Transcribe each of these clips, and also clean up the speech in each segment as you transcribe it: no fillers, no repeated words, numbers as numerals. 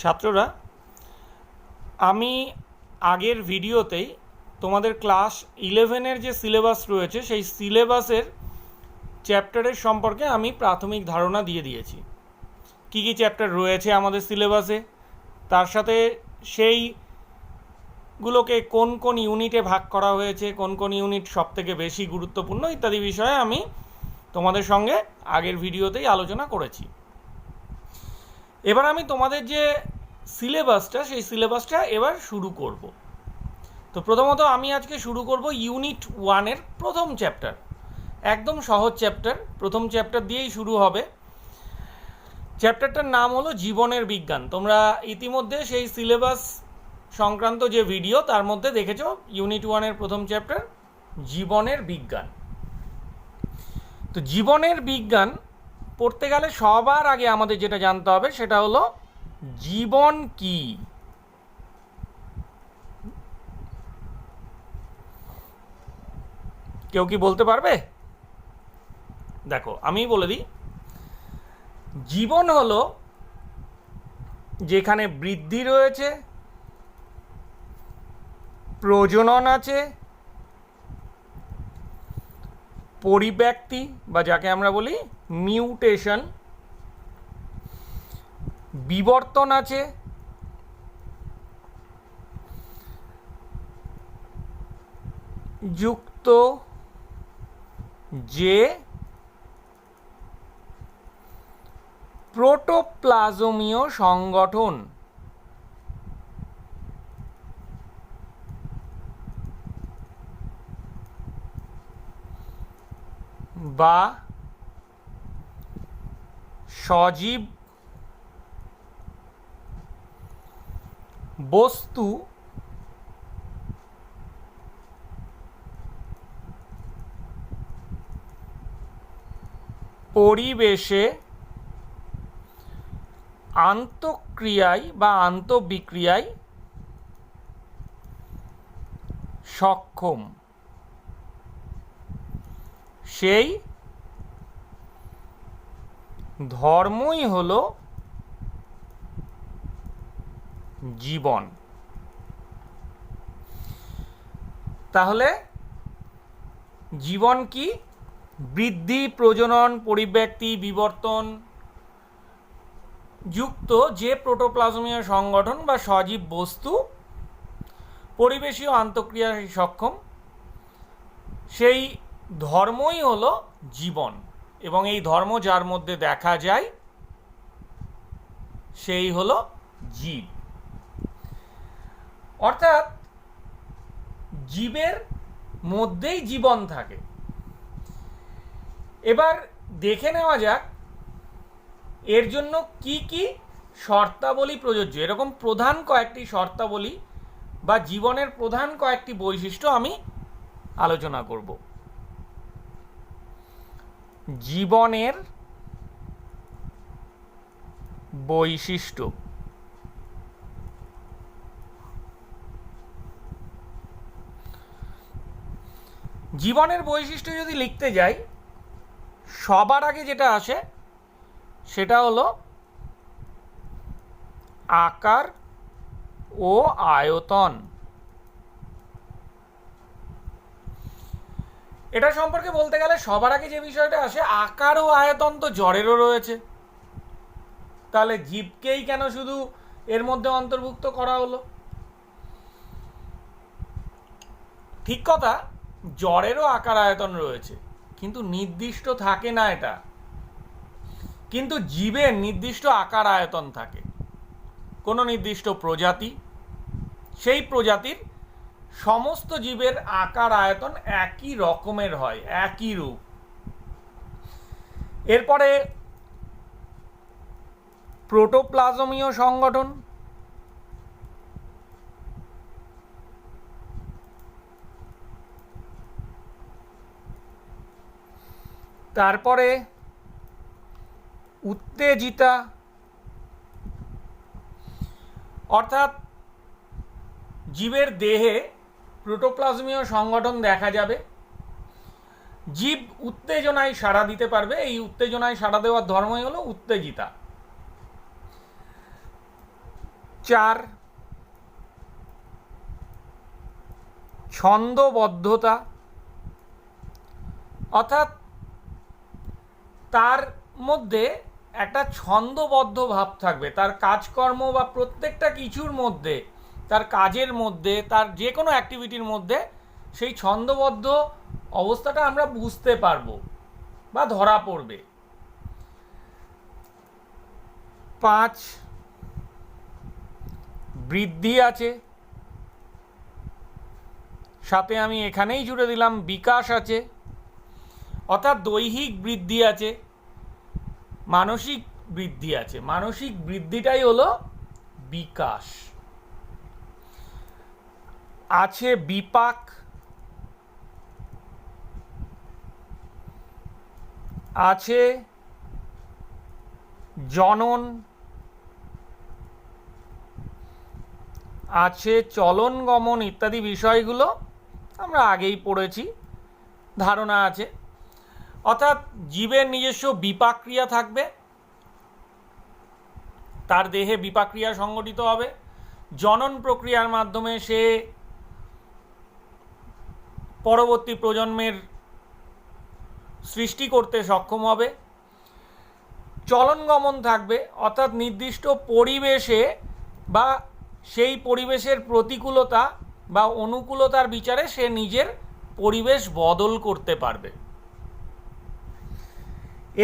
ছাত্ররা, আমি আগের ভিডিওতেই তোমাদের ক্লাস 11-এর যে সিলেবাস রয়েছে সেই সিলেবাসের চ্যাপ্টারের সম্পর্কে আমি প্রাথমিক ধারণা দিয়ে দিয়েছি। কী কী চ্যাপ্টার রয়েছে আমাদের সিলেবাসে, তার সাথে সেইগুলোকে কোন কোন ইউনিটে ভাগ করা হয়েছে, কোন কোন ইউনিট সবথেকে বেশি গুরুত্বপূর্ণ ইত্যাদি বিষয়ে আমি তোমাদের সঙ্গে আগের ভিডিওতেই আলোচনা করেছি। এবার আমি তোমাদের যে সিলেবাসটা সেই সিলেবাসটা এবার শুরু করব। তো প্রথমত আমি আজকে শুরু করব ইউনিট 1-এর প্রথম চ্যাপ্টার, একদম সহজ চ্যাপ্টার, প্রথম চ্যাপ্টার দিয়েই শুরু হবে। চ্যাপ্টারটার নাম হলো জীবনের বিজ্ঞান। তোমরা ইতিমধ্যে সেই সিলেবাস সংক্রান্ত যে ভিডিও তার মধ্যে দেখেছো ইউনিট 1-এর প্রথম চ্যাপ্টার জীবনের বিজ্ঞান। তো জীবনের বিজ্ঞান পড়তে গেলে সবার আগে আমাদের যেটা জানতে হবে সেটা হলো জীবন কি। কেউ কি বলতে পারবে? দেখো, আমি বলে দিই, জীবন হলো যেখানে বৃদ্ধি রয়েছে, প্রজনন আছে, পরিব্যক্তি বা যাকে আমরা বলি মিউটেশন, বিবর্তন আছে, যুক্ত যে প্রোটোপ্লাজমীয় সংগঠন বা সজীব বস্তু পরিবেশে আন্তঃক্রিয়ায় বা আন্তঃবিক্রিয়ায় সক্ষম, সেই ধর্মই হলো জীবন। তাহলে জীবন কি? বৃদ্ধি, প্রজনন, পরিব্যক্তি, বিবর্তন যুক্ত যে প্রোটোপ্লাজমীয় সংগঠন বা সজীব বস্তু পরিবেশীয় আন্তঃক্রিয়ায় সক্ষম, সেই ধর্মই হলো জীবন। এবং এই ধর্ম যার মধ্যে দেখা যায় সেই হলো জীব। অর্থাৎ জীবের মধ্যেই জীবন থাকে। এবার দেখে নেওয়া যাক এর জন্য কি কি শর্তাবলী প্রযোজ্য। এরকম প্রধান কয়েকটি শর্তাবলী বা জীবনের প্রধান কয়েকটি বৈশিষ্ট্য আমি আলোচনা করব। জীবনের বৈশিষ্ট্য। জীবনের বৈশিষ্ট্য যদি লিখতে যাই, সবার আগে যেটা আসে সেটা হলো আকার ও আয়তন। এটা সম্পর্কে বলতে গেলে সবার আগে যে বিষয়টা আসে, আকার ও আয়তন তো জ্বরেরও রয়েছে, তাহলে জীবকেই কেন শুধু এর মধ্যে অন্তর্ভুক্ত করা হলো? ঠিক কথা, জ্বরেরও আকার আয়তন রয়েছে, কিন্তু নির্দিষ্ট থাকে না এটা। কিন্তু জীবের নির্দিষ্ট আকার আয়তন থাকে। কোনো নির্দিষ্ট প্রজাতি, সেই প্রজাতির সমস্ত জীবের আকার আয়তন একই রকমের হয়, একই রূপ। এরপরে প্রোটোপ্লাজমীয় সংগঠন, তারপরে উত্তেজিতা, অর্থাৎ জীবের দেহে প্রোটোপ্লাজমীয় সংগঠন দেখা যাবে, জীব উত্তেজনায় সাড়া দিতে পারবে, এই উত্তেজনায় সাড়া দেওয়ার ধর্মই হলো উত্তেজিতা। উচ্চার, ছন্দবদ্ধতা, অর্থাৎ তার মধ্যে একটা ছন্দবদ্ধ ভাব থাকবে, তার কাজকর্ম বা প্রত্যেকটা কিছুর মধ্যে, তার কাজের মধ্যে, তার যে কোনো অ্যাক্টিভিটির মধ্যে সেই ছন্দবদ্ধ অবস্থাটা আমরা বুঝতে পারবো বা ধরা পড়বে। 5 বৃদ্ধি আছে, সাথে আমি এখানেই জুড়ে দিলাম বিকাশ আছে, অর্থাৎ দৈহিক বৃদ্ধি আছে, মানসিক বৃদ্ধি আছে। মানসিক বৃদ্ধিটাই হলো বিকাশ। আছে বিপাক, আছে জনন, আছে চলন গমন ইত্যাদি বিষয়গুলো আমরা আগেই পড়েছি, ধারণা আছে। অর্থাৎ জীবের নিজস্ব বিপাক ক্রিয়া থাকবে, তার দেহে বিপাক ক্রিয়া সংগঠিত হবে, জনন প্রক্রিয়ার মাধ্যমে সে পরবর্তী প্রজন্মের সৃষ্টি করতে সক্ষম হবে। চলন গমন থাকবে, অর্থাৎ নির্দিষ্ট পরিবেশে বা সেই পরিবেশের প্রতিকূলতা বা অনুকূলতার বিচারে সে নিজের পরিবেশ বদল করতে পারবে।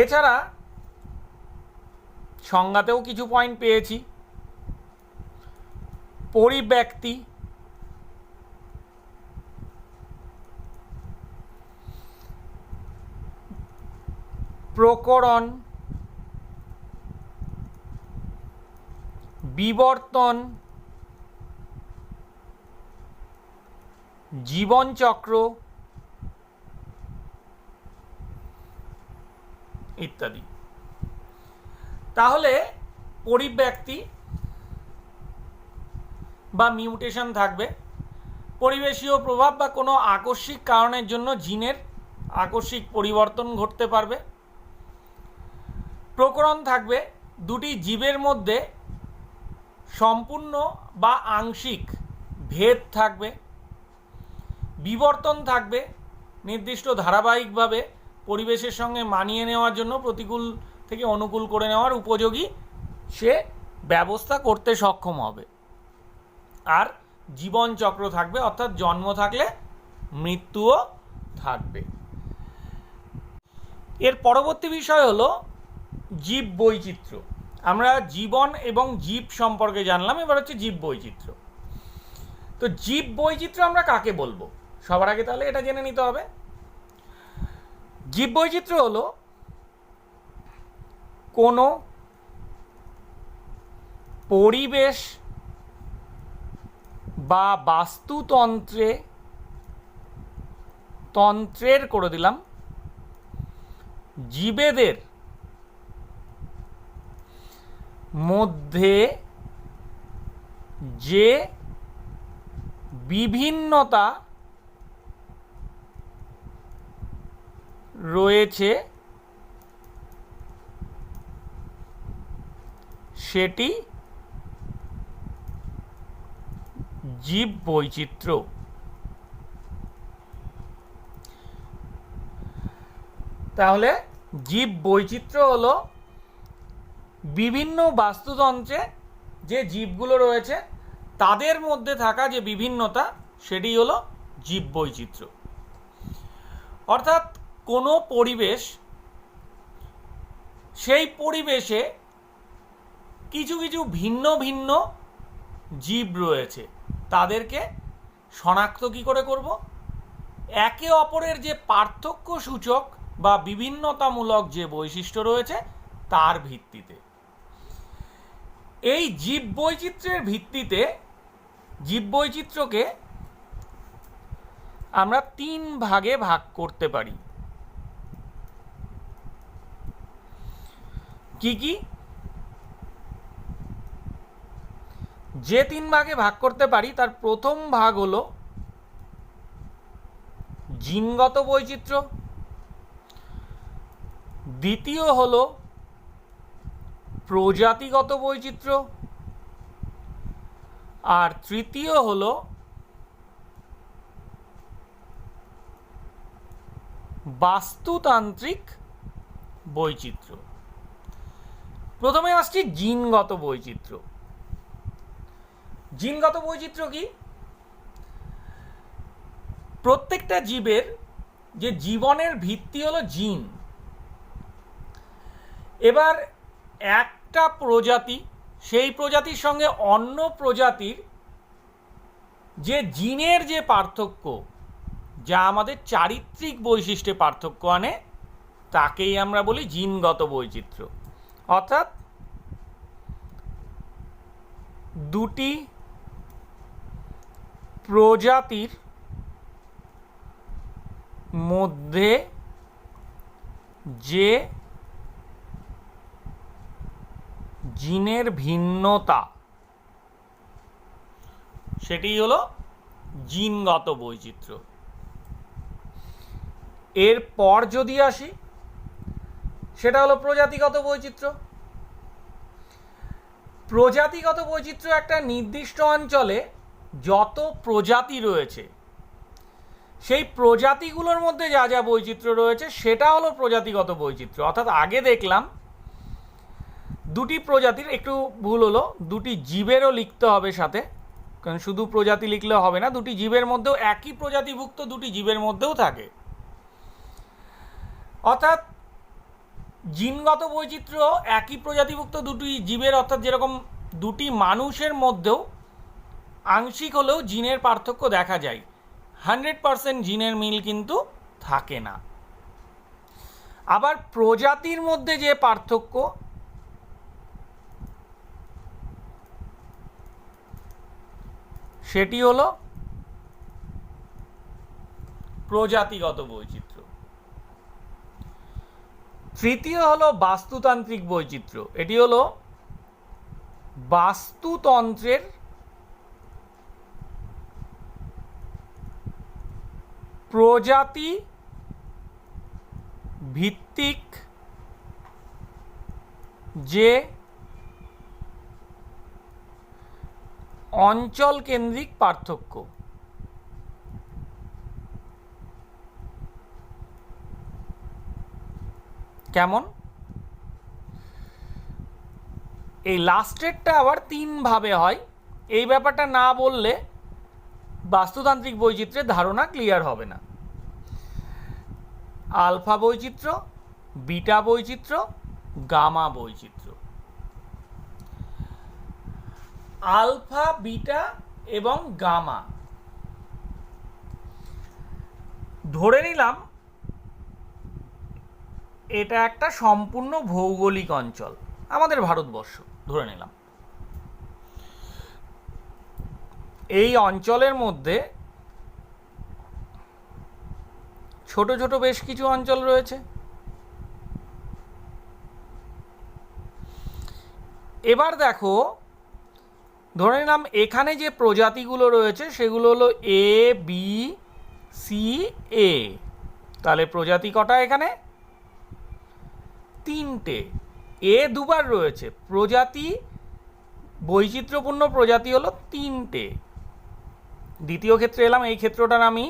এছাড়া সংজ্ঞাতেও কিছু পয়েন্ট পেয়েছি। পরিব্যক্তি, প্রকরণ, বিবর্তন, জীবনচক্র ইত্যাদি। তাহলে পরিব্যক্তি বা মিউটেশন থাকবে, পরিবেশীয় প্রভাব বা কোনো আকস্মিক কারণের জন্য জিনের আকস্মিক পরিবর্তন ঘটতে পারবে। প্রকরণ থাকবে, দুটি জীবের মধ্যে সম্পূর্ণ বা আংশিক ভেদ থাকবে। বিবর্তন থাকবে, নির্দিষ্ট ধারাবাহিকভাবে পরিবেশের সঙ্গে মানিয়ে নেওয়ার জন্য প্রতিকূল থেকে অনুকূল করে নেওয়ার উপযোগী সে ব্যবস্থা করতে সক্ষম হবে। আর জীবনচক্র থাকবে, অর্থাৎ জন্ম থাকলে মৃত্যুও থাকবে। এর পরবর্তী বিষয় হলো জীব বৈচিত্র্য। আমরা জীবন এবং জীব সম্পর্কে জানলাম, এবার হচ্ছে জীব বৈচিত্র্য। তো জীব বৈচিত্র্য আমরা কাকে বলবো? সবার আগে তাহলে এটা জেনে নিতে হবে। জীব বৈচিত্র্য হলো কোনো পরিবেশ বা তন্ত্রের করে দিলাম জীবেদের মধ্যে যে বিভিন্নতা রয়েছে সেটি জীব বৈচিত্র্য। তাহলে জীব বৈচিত্র্য হলো বিভিন্ন বাস্তুতন্ত্রে যে জীবগুলো রয়েছে তাদের মধ্যে থাকা যে বিভিন্নতা, সেটি হলো জীব বৈচিত্র্য। অর্থাৎ কোনো পরিবেশ, সেই পরিবেশে কিছু কিছু ভিন্ন ভিন্ন জীব রয়েছে, তাদেরকে শনাক্ত কী করে করব? একে অপরের যে পার্থক্য সূচক বা বিভিন্নতামূলক যে বৈশিষ্ট্য রয়েছে তার ভিত্তিতে। এই জীব বৈচিত্র্যের ভিত্তিতে জীব বৈচিত্র্যকে আমরা 3 ভাগে ভাগ করতে পারি। কি কি? যে 3 ভাগে ভাগ করতে পারি তার প্রথম ভাগ হলো জিনগত বৈচিত্র্য, দ্বিতীয় হলো প্রজাতিগত বৈচিত্র্য, আর তৃতীয় হলো বাস্তুতান্ত্রিক বৈচিত্র্য। প্রথমে আসছি জিনগত বৈচিত্র্য। জিনগত বৈচিত্র্য কি? প্রত্যেকটা জীবের যে জীবনের ভিত্তি হলো জিন। এবার একটা প্রজাতি, সেই প্রজাতির সঙ্গে অন্য প্রজাতির যে জিনের যে পার্থক্য, যা আমাদের চারিত্রিক বৈশিষ্ট্যে পার্থক্য আনে, তাকেই আমরা বলি জিনগত বৈচিত্র্য। অর্থাৎ দুটি প্রজাতির মধ্যে যে জিনের ভিন্নতা, সেটি হলো জিনগত বৈচিত্র্য। এরপর যদি আসি, সেটা হলো প্রজাতিগত বৈচিত্র্য। প্রজাতিগত বৈচিত্র্য একটা নির্দিষ্ট অঞ্চলে যত প্রজাতি রয়েছে, সেই প্রজাতিগুলোর মধ্যে যা যা বৈচিত্র্য রয়েছে, সেটা হলো প্রজাতিগত বৈচিত্র্য। অর্থাৎ আগে দেখলাম দুটি প্রজাতির, একটু ভুল হলো, দুটি জীবেরও লিখতে হবে সাথে, কারণ শুধু প্রজাতি লিখলে হবে না, দুটি জীবের মধ্যেও, একই প্রজাতিভুক্ত দুটি জীবের মধ্যেও থাকে। অর্থাৎ জিনগত বৈচিত্র্য একই প্রজাতিভুক্ত দুটি জীবের, অর্থাৎ যেরকম দুটি মানুষের মধ্যেও আংশিক হলেও জিনের পার্থক্য দেখা যায়, 100% জিনের মিল কিন্তু থাকে না। আবার প্রজাতির মধ্যে যে পার্থক্য, সেটি হলো প্রজাতিগত বৈচিত্র্য। তৃতীয় হলো বাস্তুতান্ত্রিক বৈচিত্র্য। এটি হলো বাস্তুতন্ত্রের প্রজাতি ভিত্তিক যে অঞ্চল কেন্দ্রিক পার্থক্য। কেমন? এই লাস্টেরটা আবার 3 ভাবে হয়। এই ব্যাপারটা না বললে বাস্তুতান্ত্রিক বৈচিত্র্যের ধারণা ক্লিয়ার হবে না। আলফা বৈচিত্র্য, বিটা বৈচিত্র্য, গামা বৈচিত্র্য। আলফা, বিটা এবং গামা, ধরে নিলাম এটা একটা সম্পূর্ণ ভৌগোলিক অঞ্চল, আমাদের ভারতবর্ষ ধরে নিলাম। এই অঞ্চলের মধ্যে ছোট ছোট বেশ কিছু অঞ্চল রয়েছে। এবার দেখো, ধরে নিলাম এখানে যে প্রজাতিগুলো রয়েছে সেগুলো হলো এ, বি, সি, এ। তাহলে প্রজাতি কটা এখানে? 3টে। এ দুবার রয়েছে, প্রজাতি, বৈচিত্র্যপূর্ণ প্রজাতি হলো 3টে। দ্বিতীয় ক্ষেত্রে এলাম, এই ক্ষেত্রটার আমি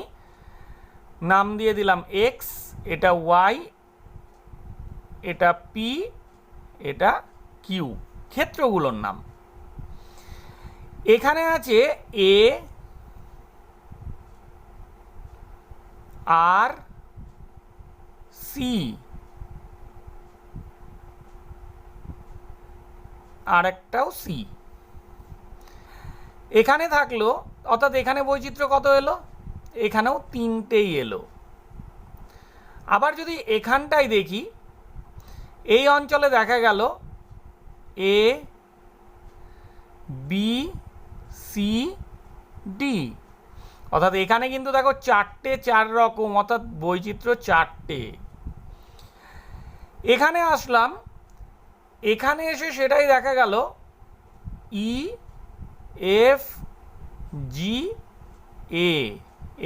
নাম দিয়ে দিলাম এক্স, এটা ওয়াই, এটা পি, এটা কিউ, ক্ষেত্রগুলোর নাম। এখানে আছে এ, আর, সি, আর একটাও সি। এখানে থাকলো, অর্থাৎ এখানে বৈচিত্র্য কত এলো? এখানেও 3টেই এলো। আবার যদি এখানটাই দেখি, এই অঞ্চলে দেখা গেল এ, বি, সি, ডি। অর্থাৎ এখানে কিন্তু দেখো 4টে, 4 রকম, অর্থাৎ বৈচিত্র্য 4টে। এখানে আসলাম, এখানে এসে সেটাই দেখা গেল ই, এফ, জি, এ।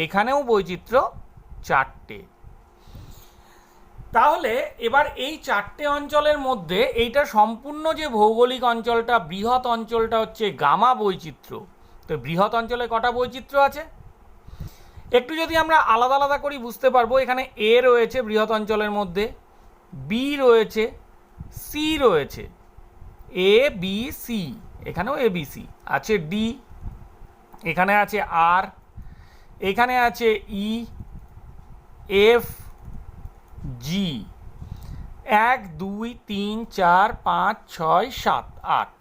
এখানেও বৈচিত্র্য 4টে। তাহলে এবার এই 4টে অঞ্চলের মধ্যে এইটা সম্পূর্ণ যে ভৌগোলিক অঞ্চলটা, বৃহৎ অঞ্চলটা হচ্ছে গামা বৈচিত্র্য, তো বৃহৎ অঞ্চলে কটা বৈচিত্র্য আছে? একটু যদি আমরা আলাদা আলাদা করি বুঝতে পারবো। এখানে এ রয়েছে বৃহৎ অঞ্চলের মধ্যে, বি রয়েছে, সি রয়েছে, এ বি সি, এখানেও এ বি সি আছে, ডি, এখানে আছে আর, এখানে আছে ই, এফ, জি, 1 2 3 4 5 6 7 8।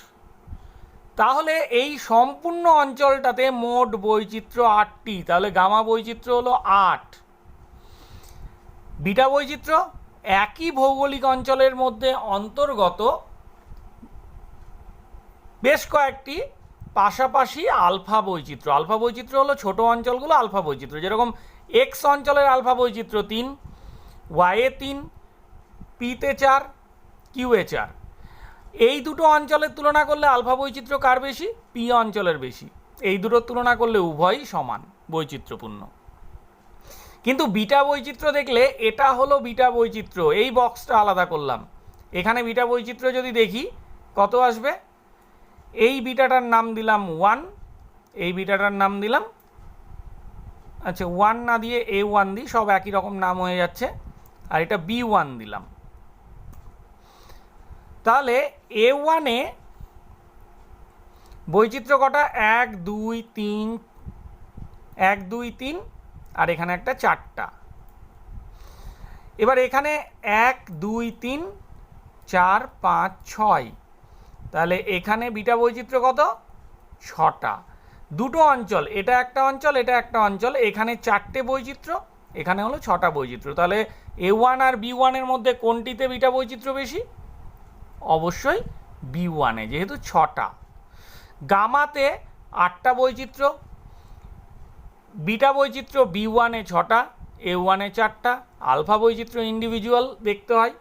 তাহলে এই সম্পূর্ণ অঞ্চলটাতে মোট বৈচিত্র্য 8টি। তাহলে গামা বৈচিত্র্য হলো 8। বিটা বৈচিত্র্য একই ভৌগোলিক অঞ্চলের মধ্যে অন্তর্গত বেশ কয়েকটি পাশাপাশি আলফা বৈচিত্র্য। আলফা বৈচিত্র্য হলো ছোট অঞ্চলগুলো আলফা বৈচিত্র্য, যেরকম এক্স অঞ্চলের আলফা বৈচিত্র্য 3, ওয়াইয়ে 3, পিতে 4, কিউয়ে 4। এই দুটো অঞ্চলের তুলনা করলে আলফা বৈচিত্র্য কার বেশি? পি অঞ্চলের বেশি। এই দুটোর তুলনা করলে উভয়ই সমান বৈচিত্র্যপূর্ণ। কিন্তু বিটা বৈচিত্র্য দেখলে এটা হলো বিটা বৈচিত্র্য, এই বক্সটা আলাদা করলাম। এখানে বিটা বৈচিত্র্য যদি দেখি কত আসবে, এই বিটাটার নাম দিলাম 1, এই বিটাটার নাম দিলাম, আচ্ছা 1 না দিয়ে A1 দিই, সব একই রকম নাম হয়ে যাচ্ছে, আর এটা B1 দিলাম। তাহলে A1-এ বৈচিত্র্য কটা? 1 2 3, 1 2 3, আর এখানে একটা 4টা। এবার এখানে 1 2 3 4 5 6, তাহলে এখানে বিটা বৈচিত্র্য কত? 6টা। দুটো অঞ্চল, এটা একটা অঞ্চল, এটা একটা অঞ্চল, এখানে 4টে বৈচিত্র্য, এখানে হলো 6টা বৈচিত্র্য। তাহলে A1 আর B1-এর মধ্যে কোনটিতে বিটা বৈচিত্র্য বেশি? অবশ্যই B1-এ, যেহেতু 6টা। গামাতে 8টা বৈচিত্র্য, বিটা বৈচিত্র্য B1-এ 6টা, A1-এ 4টা। আলফা বৈচিত্র্য ইন্ডিভিজুয়াল দেখতে হয়,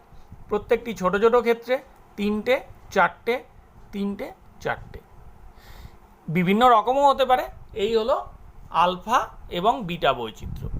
প্রত্যেকটি ছোট ছোট ক্ষেত্রে 3টে 4টে 3টে 4টে, বিভিন্ন রকমও হতে পারে। এই হলো আলফা এবং বিটা বৈচিত্র্য।